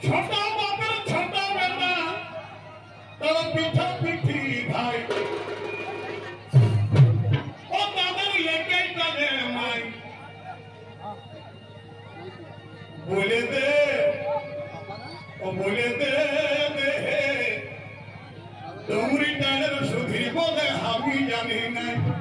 छोटा बापर छोटा बेटा तो पीछा पीठी भाई ओ दादर लेके चले माई बोले दे डोंगरी टाइलर सुधी बोले हामी जानी नहीं